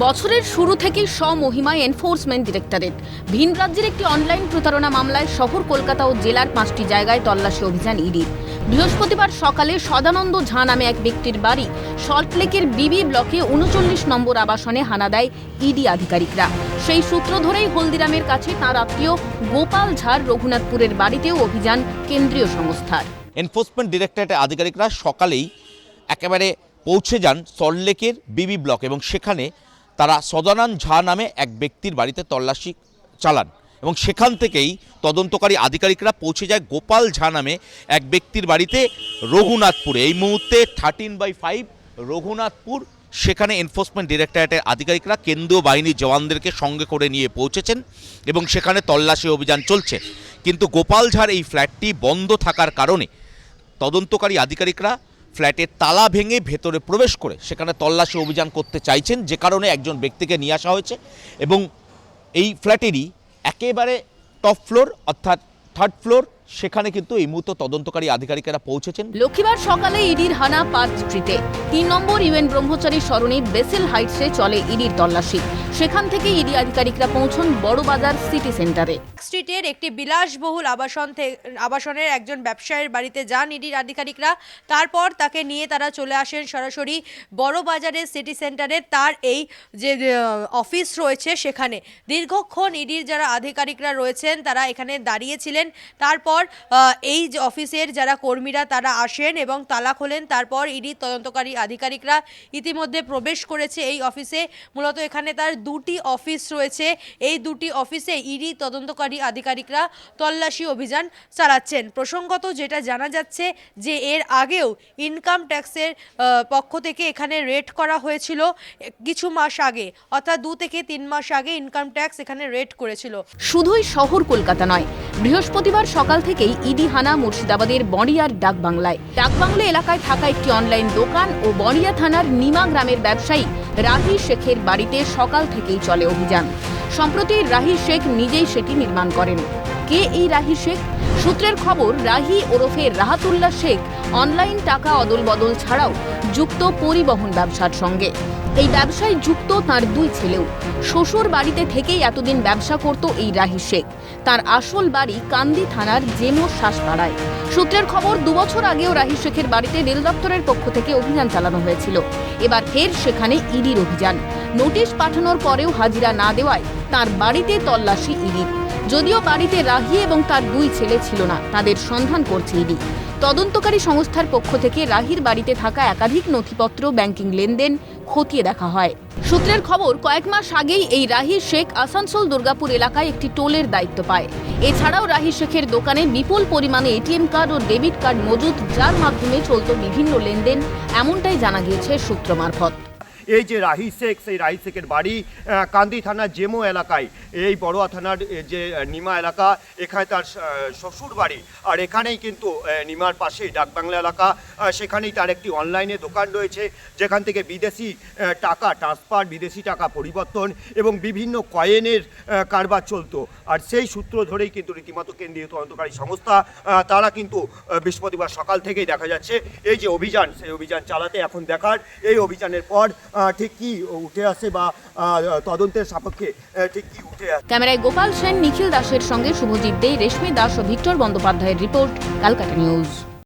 বছরের শুরু থেকেই স্বমহিমায় এনফোর্সমেন্ট ডিরেক্টরেট ভিন রাজ্যের একটি অনলাইন প্রতারণা মামলায় শহর কলকাতা ও জেলার 5টি জায়গায় তল্লাশি অভিযান ইডির। বৃহস্পতিবার সকালে সদানন্দ ঝা নামে এক ব্যক্তির বাড়ি সল্টলেকের বিবি ব্লকে 39 নম্বর আবাসনে হানা দেয় ইডি আধিকারিকরা। সেই সূত্র ধরেই হলদিরামের কাছে তাঁর আত্মীয় গোপাল ঝার রঘুনাথপুরের বাড়িতেও অভিযান কেন্দ্রীয় সংস্থার। এনফোর্সমেন্ট ডিরেক্টরেটের আধিকারিকরা সকালেই একেবারে পৌঁছে যান সল্টলেকের বিবি ব্লক এবং সেখানে তারা সদানন্দ ঝা নামে এক ব্যক্তির বাড়িতে তল্লাশি চালান এবং সেখান থেকেই তদন্তকারী আধিকারিকরা পৌঁছে যায় গোপাল ঝা নামে এক ব্যক্তির বাড়িতে রঘুনাথপুরে। এই মুহূর্তে 13/5 রঘুনাথপুর, সেখানে এনফোর্সমেন্ট ডিরেক্টরেটের আধিকারিকরা কেন্দ্রীয় বাহিনীর জওয়ানদেরকে সঙ্গে করে নিয়ে পৌঁছেছেন এবং সেখানে তল্লাশি অভিযান চলছে। কিন্তু গোপাল ঝার এই ফ্ল্যাটটি বন্ধ থাকার কারণে তদন্তকারী আধিকারিকরা ফ্ল্যাটের তালা ভেঙে ভেতরে প্রবেশ করে সেখানে তল্লাশি অভিযান করতে চাইছেন, যে কারণে একজন ব্যক্তিকে নিয়ে আসা হয়েছে এবং এই ফ্ল্যাটেরই একেবারে টপ ফ্লোর অর্থাৎ 3rd ফ্লোর, সেখানে কিন্তু এই মুহূর্তে তদন্তকারী আধিকারিকেরা পৌঁছেছেন। লক্ষ্মীবার সকালে ইডির হানা পার্ক স্ট্রিটে 3 নম্বর ইউএন ব্রহ্মচারী সরণি বেসেল হাইটসে চলে ইডির তল্লাশি। সেখান থেকে ইডি আধিকারিকরা পৌঁছন বড়বাজার সিটি সেন্টারে। স্ট্রিটের একটি বিলাসবহুল আবাসনের একজন ব্যবসায়ীর বাড়িতে যান ইডির আধিকারিকরা। তারপর তাকে নিয়ে তারা চলে আসেন সরাসরি বড়বাজারের সিটি সেন্টারে তার এই যে অফিস রয়েছে সেখানে। দীর্ঘক্ষণ ইডির যারা আধিকারিকরা রয়েছেন তারা এখানে দাঁড়িয়েছিলেন। তারপর এই যে অফিসের যারা কর্মীরা তারা আসেন এবং তালা খোলেন। তারপর ইডির তদন্তকারী আধিকারিকরা ইতিমধ্যে প্রবেশ করেছে এই অফিসে। মূলত এখানে তার 2টি অফিস রয়েছে। এই 2টি অফিসে ইডি তদন্তকারী আধিকারিকরা তল্লাশি অভিযান চালাচ্ছেন। প্রসঙ্গত যেটা জানা যাচ্ছে যে এর আগেও ইনকাম ট্যাক্সের পক্ষ থেকে এখানে রেড করা হয়েছিল কিছু মাস আগে, অর্থাৎ 2 থেকে 3 মাস আগে ইনকাম ট্যাক্স এখানে রেড করেছিল। শুধুই শহর কলকাতা নয়, বৃহস্পতিবার সকাল থেকেই ইডি হানা মুর্শিদাবাদের বড়িয়ার ডাকবাংলায়। ডাকবাংলা এলাকায় থাকা একটি অনলাইন দোকান ও বড়িয়া থানার নিমা গ্রামের ব্যবসায়ী রাহি শেখের বাড়িতে সকাল থেকেই চলে অভিযান। সম্প্রতি রাহি শেখ নিজেই সেটি নির্মাণ করেন। কে এই রাহি শেখ? সূত্রের খবর, রাহি ওরফে রাহাতুল্লাহ শেখ অনলাইন টাকা অদল বদল ছাড়াও যুক্ত পরিবহন ব্যবসার সঙ্গে। এই ব্যবসায় যুক্ত তার 2 ছেলেও। শ্বশুর বাড়িতে থেকেই এতদিন ব্যবসা করত এই রাহি শেখ। তার আসল বাড়ি কান্দি থানার জেমোর শ্বাসপাড়ায়। সূত্রের খবর, 2 বছর আগেও রাহি শেখের বাড়িতে রেল দপ্তরের পক্ষ থেকে অভিযান চালানো হয়েছিল। এবার ফের সেখানে ইডির অভিযান। নোটিশ পাঠানোর পরেও হাজিরা না দেওয়ায় তার বাড়িতে তল্লাশি ইডির। যদিও বাড়িতে রাহি এবং তার 2 ছেলে ছিল না, তাদের সন্ধান করছে ইডি। তদন্তকারী সংস্থার পক্ষ থেকে রাহির বাড়িতে থাকা একাধিক নথিপত্র, ব্যাংকিং লেনদেন খতিয়ে দেখা হয়। সূত্রের খবর, কয়েক মাস আগেই এই রাহি শেখ আসানসোল দুর্গাপুর এলাকায় একটি টোলের দায়িত্ব পায়। এছাড়াও রাহি শেখের দোকানে বিপুল পরিমাণে এটিএম কার্ড ও ডেবিট কার্ড মজুদ, যার মাধ্যমে চলত বিভিন্ন লেনদেন, এমনটাই জানা গিয়েছে সূত্র মারফত। এই যে রাহি শেখ, সেই রাহি শেখের বাড়ি কান্দি থানার জেমো এলাকায়, এই বড়ুয়া থানার যে নিমা এলাকা, এখানে তার শ্বশুর বাড়ি। আর এখানেই কিন্তু নিমার পাশেই ডাকবাংলা এলাকা, সেখানেই তার একটি অনলাইনে দোকান রয়েছে যেখান থেকে বিদেশি টাকা ট্রান্সফার, বিদেশি টাকা পরিবর্তন এবং বিভিন্ন কয়েনের কারবার চলতো। আর সেই সূত্র ধরেই কিন্তু রীতিমতো কেন্দ্রীয় তদন্তকারী সংস্থা তারা কিন্তু বৃহস্পতিবার সকাল থেকেই দেখা যাচ্ছে এই যে অভিযান, সেই অভিযান চালাতে। এখন দেখার এই অভিযানের পর ঠিক কি উঠে আসে বা তদন্তের সাপেক্ষে ঠিক কি উঠে আসে। ক্যামেরায় গোপাল সেন, নিখিল দাসের সঙ্গে শুভজিৎ দে, রেশমি দাস ও ভিক্টর বন্দ্যোপাধ্যায়ের রিপোর্ট, ক্যালকাটা নিউজ।